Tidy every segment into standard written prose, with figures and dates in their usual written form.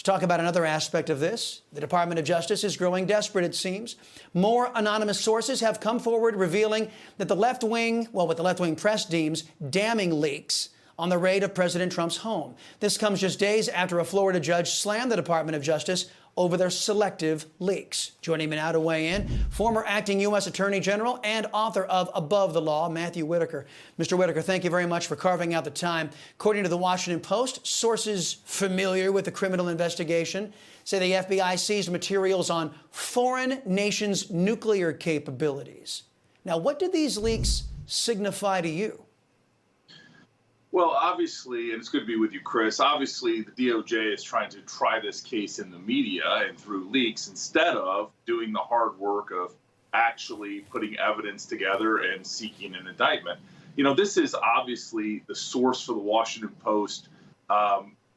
talk about another aspect of this, the Department of Justice is growing desperate, it seems. More anonymous sources have come forward revealing that the left wing, well, what the left wing press deems damning leaks on the raid of President Trump's home. This comes just days after a Florida judge slammed the Department of Justice over their selective leaks. Joining me now to weigh in, former acting U.S. Attorney General and author of Above the Law, Matthew Whitaker. Mr. Whitaker, thank you very much for carving out the time. According to the Washington Post, sources familiar with the criminal investigation say the FBI seized materials on foreign nations' nuclear capabilities. Now, what did these leaks signify to you? Well, obviously, and it's good to be with you, Chris, obviously the DOJ is trying to try this case in the media and through leaks instead of doing the hard work of actually putting evidence together and seeking an indictment. You know, this is obviously the source for the Washington Post,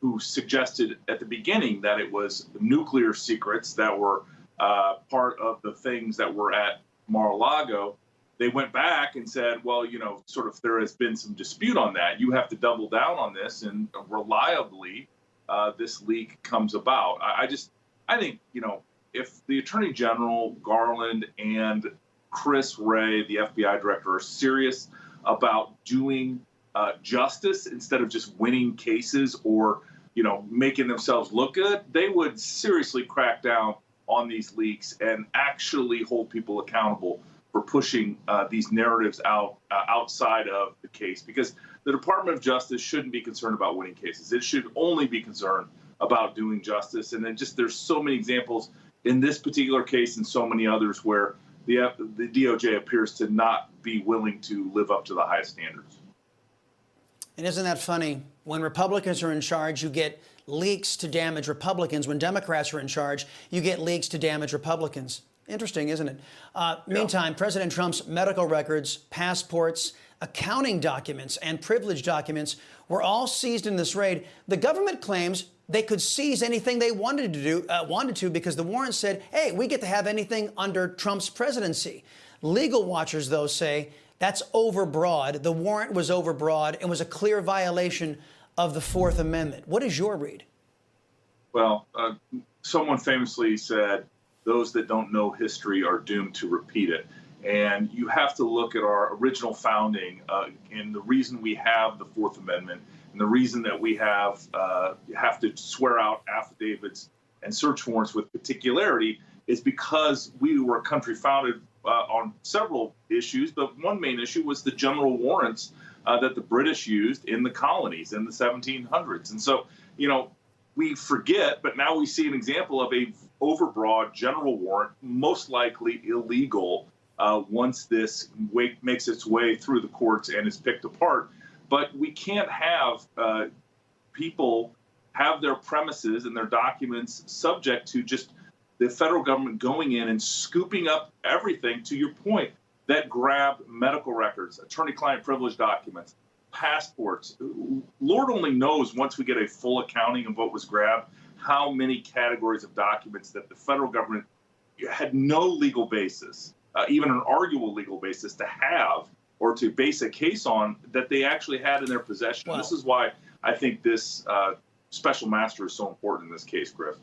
who suggested at the beginning that it was nuclear secrets that were part of the things that were at Mar-a-Lago. They went back and said, well, you know, sort of there has been some dispute on that. You have to double down on this, and reliably, this leak comes about. I think, you know, if the Attorney General, Garland, and Chris Wray, the FBI director, are serious about doing justice instead of just winning cases or, you know, making themselves look good, they would seriously crack down on these leaks and actually hold people accountable for pushing these narratives outside of the case, because the Department of Justice shouldn't be concerned about winning cases. It should only be concerned about doing justice. And then just there's so many examples in this particular case and so many others where the DOJ appears to not be willing to live up to the highest standards. And isn't that funny? When Republicans are in charge, you get leaks to damage Republicans. When Democrats are in charge, you get leaks to damage Republicans. Interesting, isn't it? Meantime, President Trump's medical records, passports, accounting documents, and privilege documents were all seized in this raid. The government claims they could seize anything they wanted to because the warrant said, hey, we get to have anything under Trump's presidency. Legal watchers, though, say that's overbroad. The warrant was overbroad and was a clear violation of the Fourth Amendment. What is your read? Well, someone famously said, those that don't know history are doomed to repeat it. And you have to look at our original founding and the reason we have the Fourth Amendment and the reason that we have to swear out affidavits and search warrants with particularity is because we were a country founded on several issues, but one main issue was the general warrants that the British used in the colonies in the 1700s. And so, you know, we forget, but now we see an example of a overbroad general warrant, most likely illegal once this makes its way through the courts and is picked apart. But we can't have people have their premises and their documents subject to just the federal government going in and scooping up everything, to your point, that grab medical records, attorney-client privilege documents, passports. Lord only knows, once we get a full accounting of what was grabbed, how many categories of documents that the federal government had no legal basis, even an arguable legal basis, to have or to base a case on, that they actually had in their possession. Wow. This is why I think this special master is so important in this case, Griff.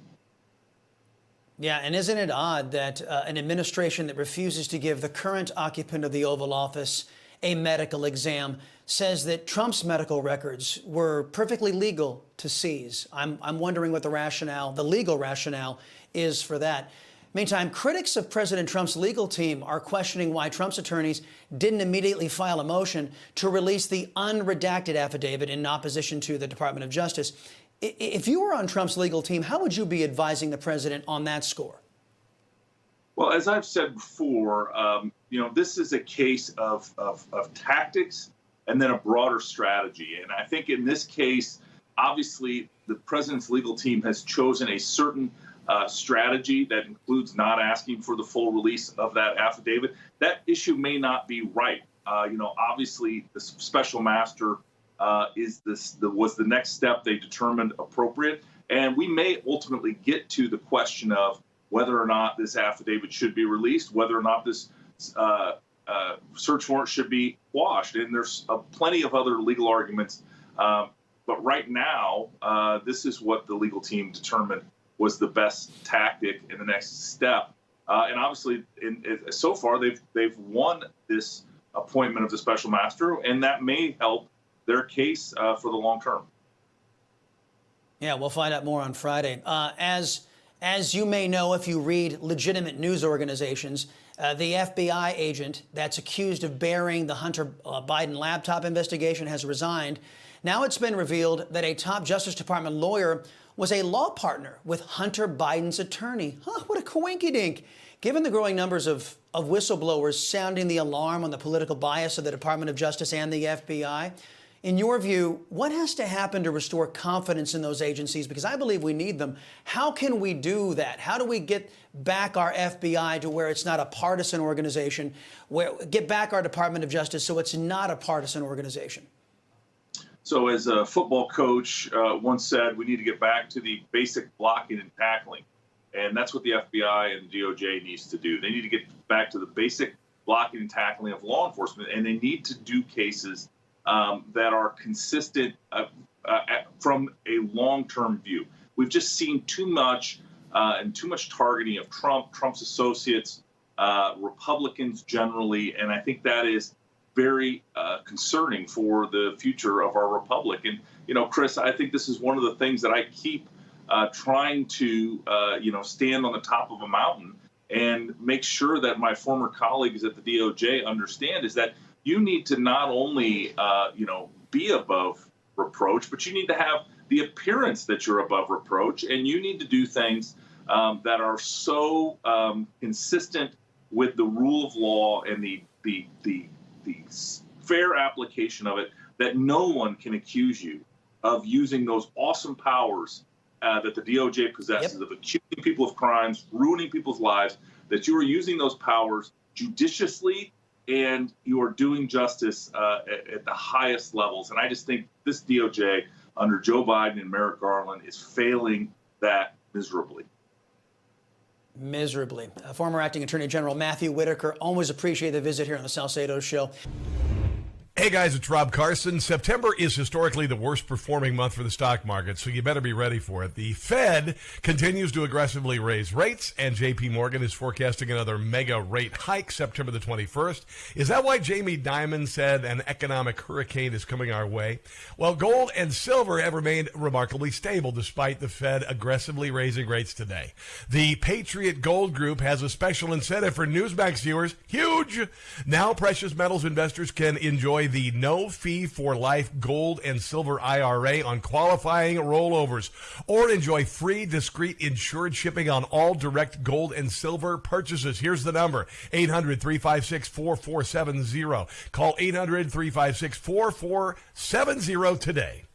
Yeah, and isn't it odd that an administration that refuses to give the current occupant of the Oval Office a medical exam says that Trump's medical records were perfectly legal to seize? I'm wondering what the rationale, the legal rationale, is for that. Meantime, critics of President Trump's legal team are questioning why Trump's attorneys didn't immediately file a motion to release the unredacted affidavit in opposition to the Department of Justice. If you were on Trump's legal team, how would you be advising the president on that score? Well, as I've said before, you know, this is a case of tactics and then a broader strategy. And I think in this case, obviously, the president's legal team has chosen a certain strategy that includes not asking for the full release of that affidavit. That issue may not be right. You know, obviously, the special master was the next step they determined appropriate. And we may ultimately get to the question of whether or not this affidavit should be released, whether or not this search warrant should be quashed. And there's plenty of other legal arguments. But right now, this is what the legal team determined was the best tactic in the next step. And obviously, so far, they've won this appointment of the special master, and that may help their case for the long term. Yeah, we'll find out more on Friday. As you may know, if you read legitimate news organizations, the FBI agent that's accused of burying the Hunter Biden laptop investigation has resigned. Now it's been revealed that a top Justice Department lawyer was a law partner with Hunter Biden's attorney. What a coinkydink. Given the growing numbers of whistleblowers sounding the alarm on the political bias of the Department of Justice and the FBI, in your view, what has to happen to restore confidence in those agencies? Because I believe we need them. How can we do that? How do we get back our FBI to where it's not a partisan organization, get back our Department of Justice so it's not a partisan organization? So as a football coach once said, we need to get back to the basic blocking and tackling. And that's what the FBI and DOJ needs to do. They need to get back to the basic blocking and tackling of law enforcement, and they need to do cases that are consistent from a long-term view. We've just seen too much and too much targeting of Trump's associates, Republicans generally, and I think that is very concerning for the future of our republic. And, Chris, I think this is one of the things that I keep trying to, stand on the top of a mountain and make sure that my former colleagues at the DOJ understand is that you need to not only, be above reproach, but you need to have the appearance that you're above reproach, and you need to do things that are so consistent with the rule of law and the fair application of it that no one can accuse you of using those awesome powers that the DOJ possesses of accusing people of crimes, ruining people's lives, that you are using those powers judiciously and you are doing justice at the highest levels. And I just think this DOJ under Joe Biden and Merrick Garland is failing that miserably. Miserably. Former Acting Attorney General Matthew Whitaker, always appreciate the visit here on the Salcedo Show. Hey guys, it's Rob Carson. September is historically the worst performing month for the stock market, so you better be ready for it. The Fed continues to aggressively raise rates, and JP Morgan is forecasting another mega rate hike September the 21st. Is that why Jamie Dimon said an economic hurricane is coming our way? Well, gold and silver have remained remarkably stable despite the Fed aggressively raising rates today. The Patriot Gold Group has a special incentive for Newsmax viewers. Huge! Now precious metals investors can enjoy the no-fee-for-life gold and silver IRA on qualifying rollovers, or enjoy free, discreet, insured shipping on all direct gold and silver purchases. Here's the number, 800-356-4470. Call 800-356-4470 today.